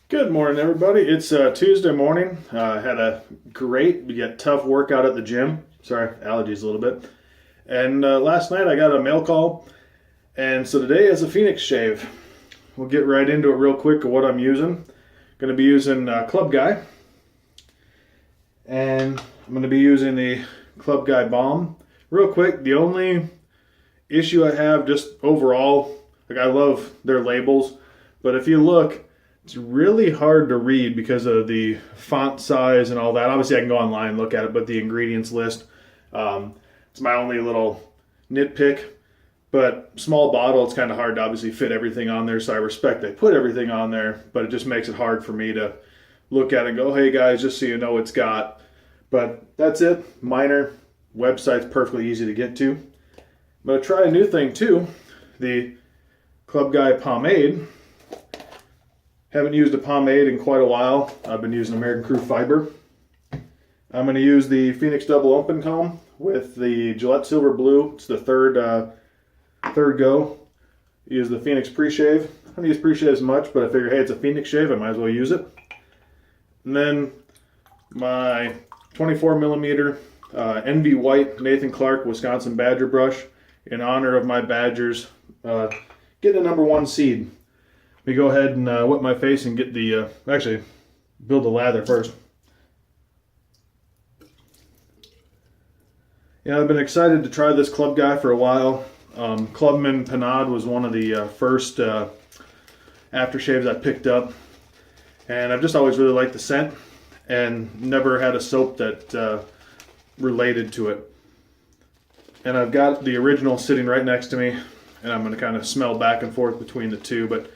Good morning, everybody. It's Tuesday morning. Had a great yet tough workout at the gym. Sorry, allergies a little bit. And last night I got a mail call, and so today is a Phoenix shave. We'll get right into it real quick of what I'm using. Going to be using Clubguy, and I'm going to be using the Clubguy Balm. Real quick, the only issue I have just overall, like I love their labels, but if you look, it's really hard to read because of the font size and all that. Obviously, I can go online and look at it, but the ingredients list, it's my only little nitpick. But small bottle, it's kind of hard to obviously fit everything on there, so I respect they put everything on there, but it just makes it hard for me to look at it and go, hey guys, just so you know it's got. But that's it, minor. Website's perfectly easy to get to. I'm going to try a new thing too, the Clubguy pomade. Haven't used a pomade in quite a while. I've been using American Crew Fiber. I'm going to use the Phoenix Double Open Comb with the Gillette Silver Blue. It's the third go. Use the Phoenix Pre-Shave. I don't use Pre-Shave as much, but I figure, hey, it's a Phoenix shave. I might as well use it. And then my 24 millimeter NV White Nathan Clark Wisconsin Badger brush in honor of my Badgers getting the #1 seed. Let me go ahead and wet my face and get the, actually, build the lather first. Yeah, I've been excited to try this Clubguy for a while. Clubman Panade was one of the first aftershaves I picked up. And I've just always really liked the scent and never had a soap that related to it. And I've got the original sitting right next to me, and I'm going to kind of smell back and forth between the two. But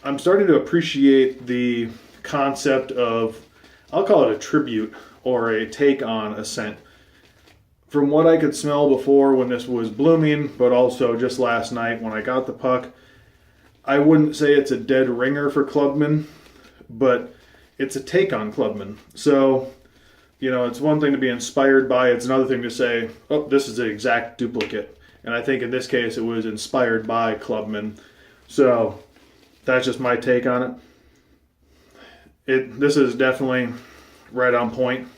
I'm starting to appreciate the concept of, I'll call it a tribute or a take on a scent. From what I could smell before when this was blooming, but also just last night when I got the puck, I wouldn't say it's a dead ringer for Clubman, but it's a take on Clubman. So, you know, it's one thing to be inspired by, it's another thing to say, oh, this is the exact duplicate. And I think in this case it was inspired by Clubman. So that's just my take on it. This is definitely right on point.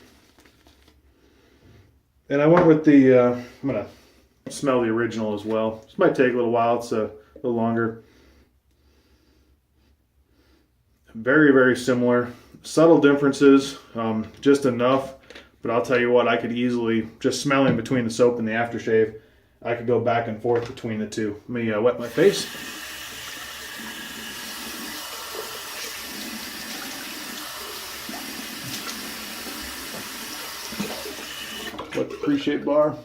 And I went with the, I'm going to smell the original as well. This might take a little while, it's a little longer. Very, very similar. Subtle differences, just enough. But I'll tell you what, I could easily, just smelling between the soap and the aftershave, I could go back and forth between the two. Let me wet my face. Wet the pre-shave bar.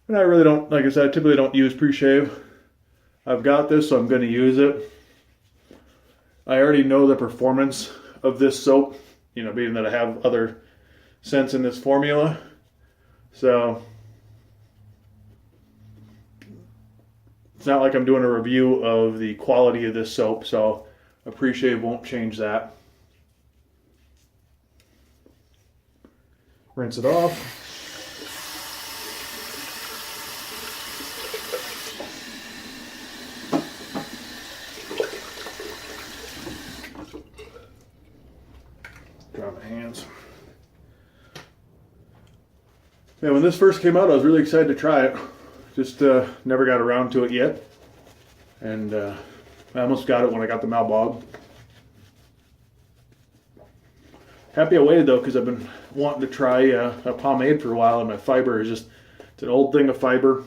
And I really don't, like I said, I typically don't use pre-shave. I've got this, so I'm going to use it. I already know the performance of this soap, you know, being that I have other scents in this formula. So it's not like I'm doing a review of the quality of this soap, so a pre-shave won't change that. Rinse it off. Dry my hands. Man, when this first came out, I was really excited to try it. Just never got around to it yet. And I almost got it when I got the Malbog. Happy I waited though, because I've been wanting to try a pomade for a while, and my fiber is just, it's an old thing of fiber.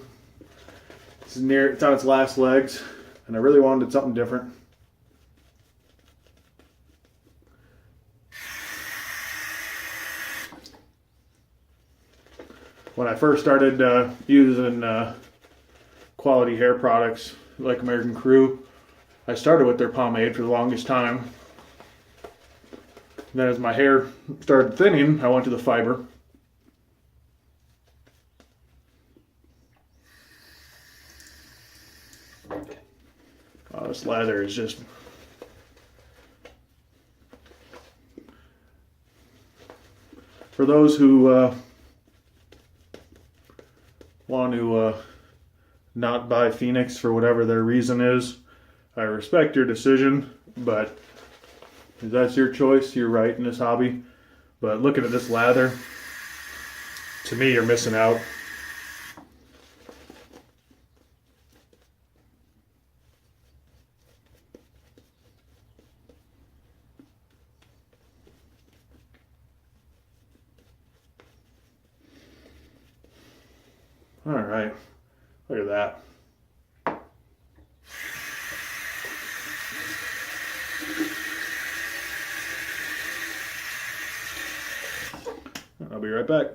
It's on its last legs, and I really wanted something different. When I first started using quality hair products like American Crew, I started with their pomade for the longest time. And then as my hair started thinning, I went to the fiber. Oh, this lather is just... For those who want to not buy Phoenix for whatever their reason is, I respect your decision, but if that's your choice, you're right in this hobby. But looking at this lather, to me, you're missing out. All right, look at that. I'll be right back.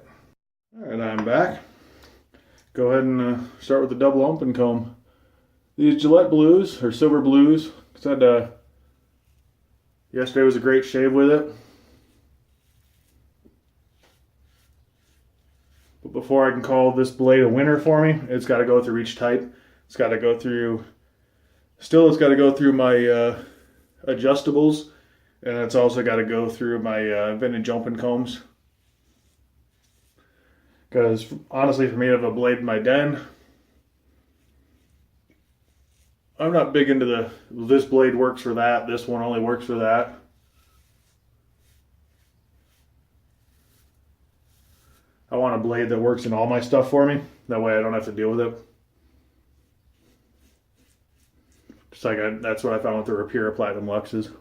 All right, I'm back. Go ahead and start with the double open comb. These Gillette Blues, or Silver Blues, said yesterday was a great shave with it. But before I can call this blade a winner for me, it's got to go through each type. It's got to go through, still it's got to go through my adjustables, and it's also got to go through my vintage open combs. Because honestly, for me to have a blade in my den, I'm not big into this blade works for that, this one only works for that. I want a blade that works in all my stuff for me. That way I don't have to deal with it. Just like that's what I found with the Rapira Platinum Luxes.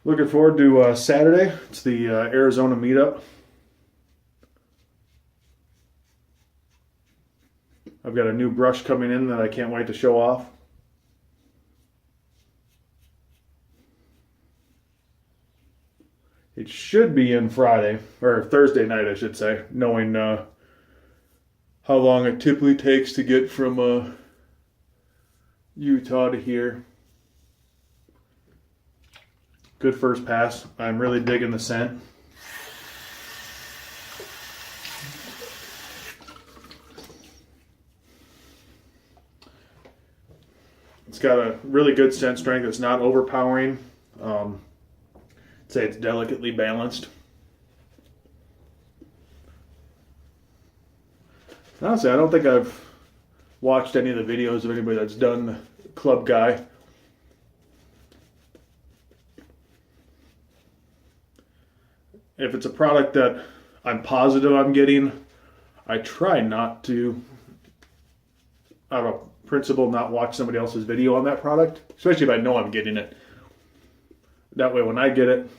Looking forward to Saturday. It's the Arizona meetup. I've got a new brush coming in that I can't wait to show off. It should be in Friday, or Thursday night, I should say, knowing how long it typically takes to get from Utah to here. Good first pass. I'm really digging the scent. It's got a really good scent strength. It's not overpowering. I'd say it's delicately balanced. Honestly, I don't think I've watched any of the videos of anybody that's done Clubguy. If it's a product that I'm positive I'm getting, I try not to, out of principle, not watch somebody else's video on that product, especially if I know I'm getting it. That way when I get it,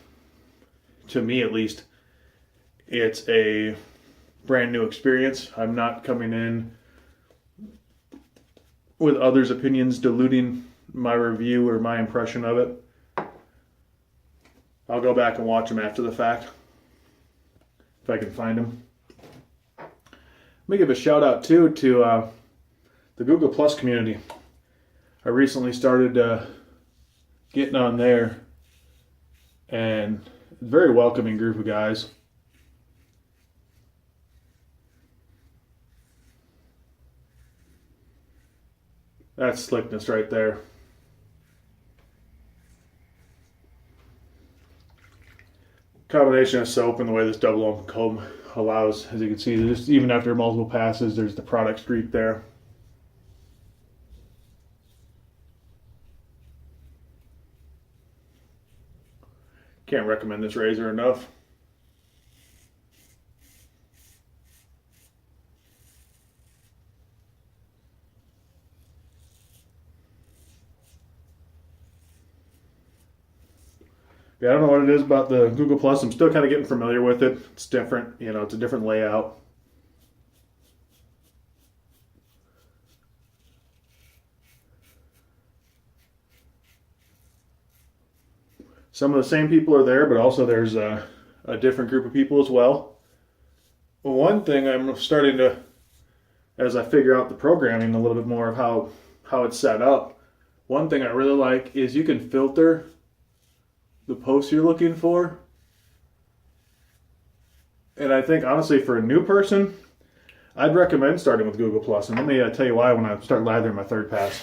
to me at least, it's a brand new experience. I'm not coming in with others' opinions diluting my review or my impression of it. I'll go back and watch them after the fact, if I can find them. Let me give a shout out too to the Google Plus community. I recently started getting on there, and it's a very welcoming group of guys. That's slickness right there. Combination of soap and the way this double open comb allows, as you can see, just even after multiple passes, there's the product streak there. Can't recommend this razor enough. Yeah, I don't know what it is about the Google Plus. I'm still kind of getting familiar with it. It's different, you know, it's a different layout. Some of the same people are there, but also there's a different group of people as well. Well, one thing I'm starting to, as I figure out the programming a little bit more of how it's set up, one thing I really like is you can filter the posts you're looking for. And I think, honestly, for a new person, I'd recommend starting with Google Plus. And let me tell you why when I start lathering my third pass.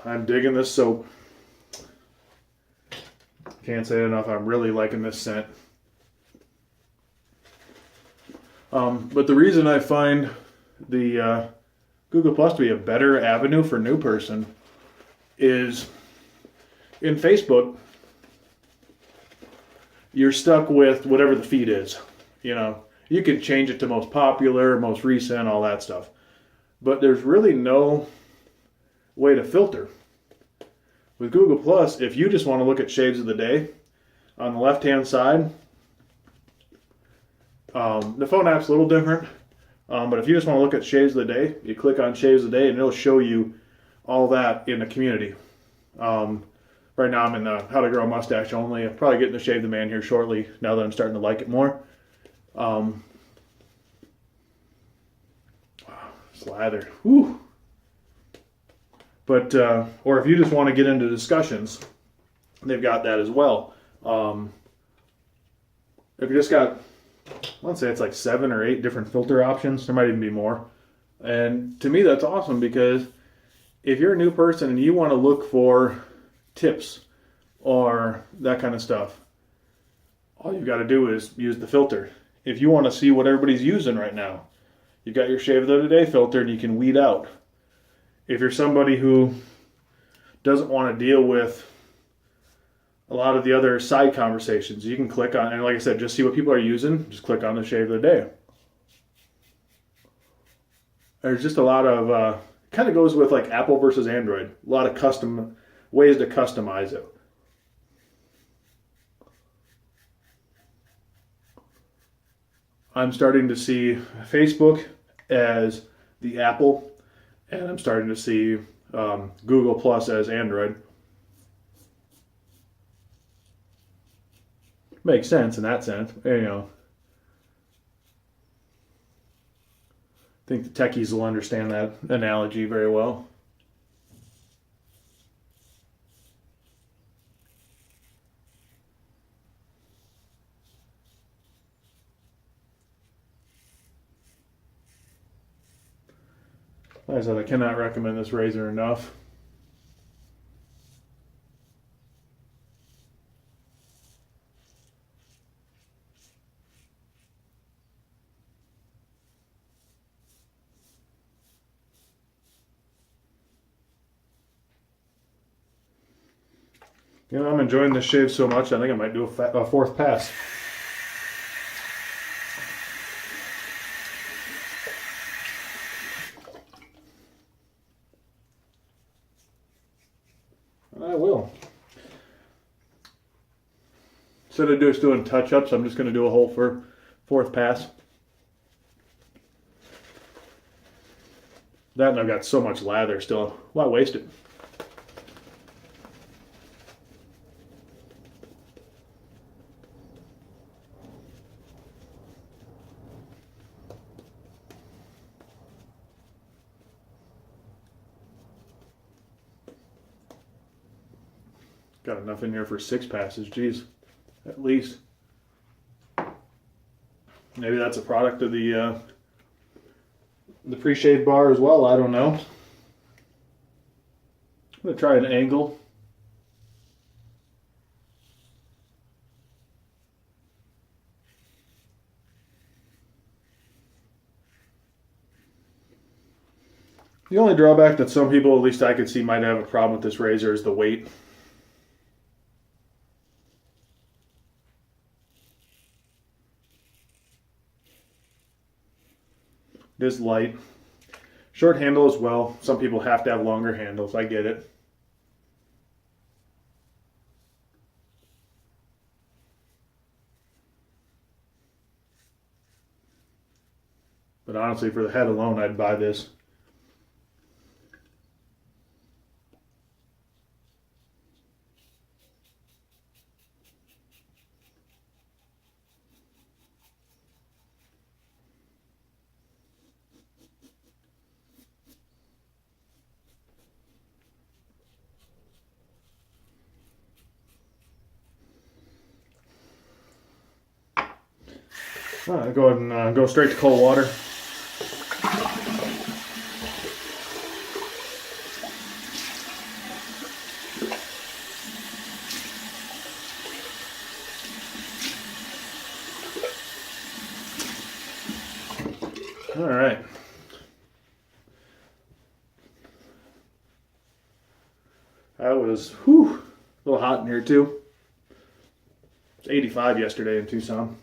I'm digging this soap. Can't say enough. I'm really liking this scent. But the reason I find the Google Plus to be a better avenue for new person is in Facebook, you're stuck with whatever the feed is. You know, you can change it to most popular, most recent, all that stuff. But there's really no way to filter. With Google Plus, if you just want to look at shaves of the day, on the left-hand side, the phone app's a little different, but if you just want to look at shaves of the day, you click on shaves of the day and it'll show you all that in the community. Right now I'm in the How to Grow a Mustache only. I'm probably getting to Shave the Man here shortly now that I'm starting to like it more. Slather. Whew. But, or if you just want to get into discussions, they've got that as well. If you just got, let's say it's like 7 or 8 different filter options, there might even be more. And to me, that's awesome because if you're a new person and you want to look for tips or that kind of stuff, all you've got to do is use the filter. If you want to see what everybody's using right now, you've got your Shave of the Day filter and you can weed out. If you're somebody who doesn't want to deal with a lot of the other side conversations, you can click on, and like I said, just see what people are using, just click on the Shave of the Day. There's just a lot of, kind of goes with like Apple versus Android, a lot of custom ways to customize it. I'm starting to see Facebook as the Apple, and I'm starting to see Google Plus as Android. Makes sense in that sense, you know. I think the techies will understand that analogy very well. Like I said, I cannot recommend this razor enough. You know, I'm enjoying this shave so much, I think I might do a fourth pass. I will. Instead of just doing touch-ups, I'm just going to do a whole fourth pass. That and I've got so much lather still. Why waste it? Got enough in here for 6 passes, geez, at least. Maybe that's a product of the pre-shave bar as well, I don't know. I'm going to try an angle. The only drawback that some people, at least I could see, might have a problem with this razor is the weight. It is light. Short handle as well. Some people have to have longer handles. I get it. But honestly, for the head alone, I'd buy this. Go ahead and go straight to cold water. All right. I was a little hot in here too. It's 85 yesterday in Tucson.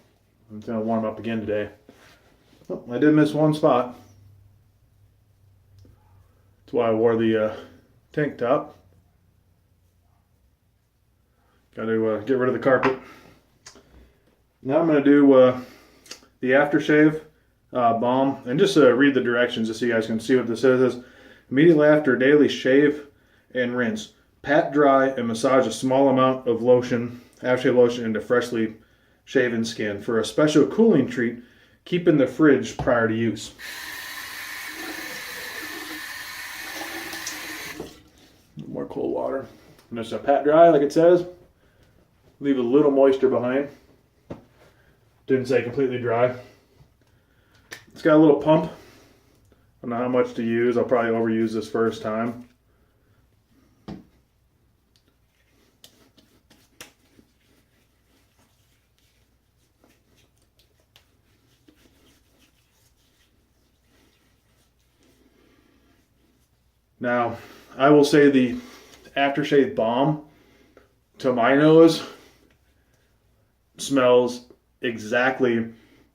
I'm going to warm up again today. Oh, I did miss one spot. That's why I wore the tank top. Got to get rid of the carpet. Now I'm going to do the aftershave balm, and just read the directions just so you guys can see what this is. It says, immediately after daily shave and rinse. Pat dry and massage a small amount of lotion, aftershave lotion, into freshly shaven skin. For a special cooling treat, keep in the fridge prior to use. More cold water. And just a pat dry, like it says. Leave a little moisture behind. Didn't say completely dry. It's got a little pump. I don't know how much to use. I'll probably overuse this first time. Now, I will say the aftershave balm, to my nose, smells exactly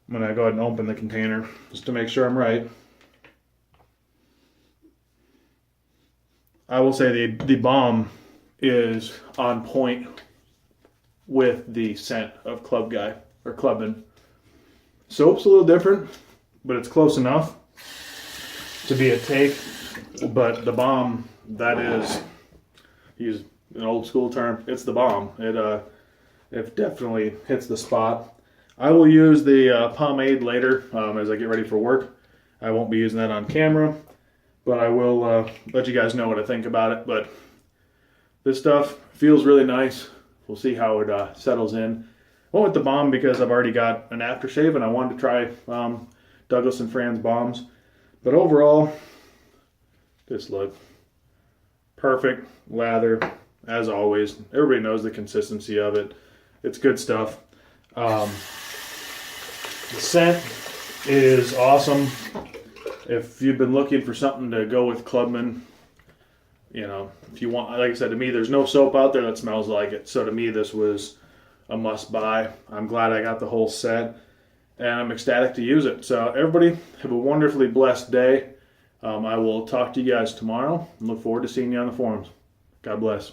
when I go ahead and open the container, just to make sure I'm right. I will say the balm is on point with the scent of Clubguy or Clubman. Soap's a little different, but it's close enough to be a take. But the balm, that is, use an old school term, it's the balm. It definitely hits the spot. I will use the pomade later as I get ready for work. I won't be using that on camera, but I will let you guys know what I think about it. But this stuff feels really nice. We'll see how it settles in. I went with the balm because I've already got an aftershave and I wanted to try Douglas and Fran's balms. But overall, this look perfect lather as always. Everybody knows the consistency of it. It's good stuff. The scent is awesome. If you've been looking for something to go with Clubman, you know, if you want, like I said, to me, there's no soap out there that smells like it. So to me, this was a must buy. I'm glad I got the whole set and I'm ecstatic to use it. So everybody have a wonderfully blessed day. I will talk to you guys tomorrow and look forward to seeing you on the forums. God bless.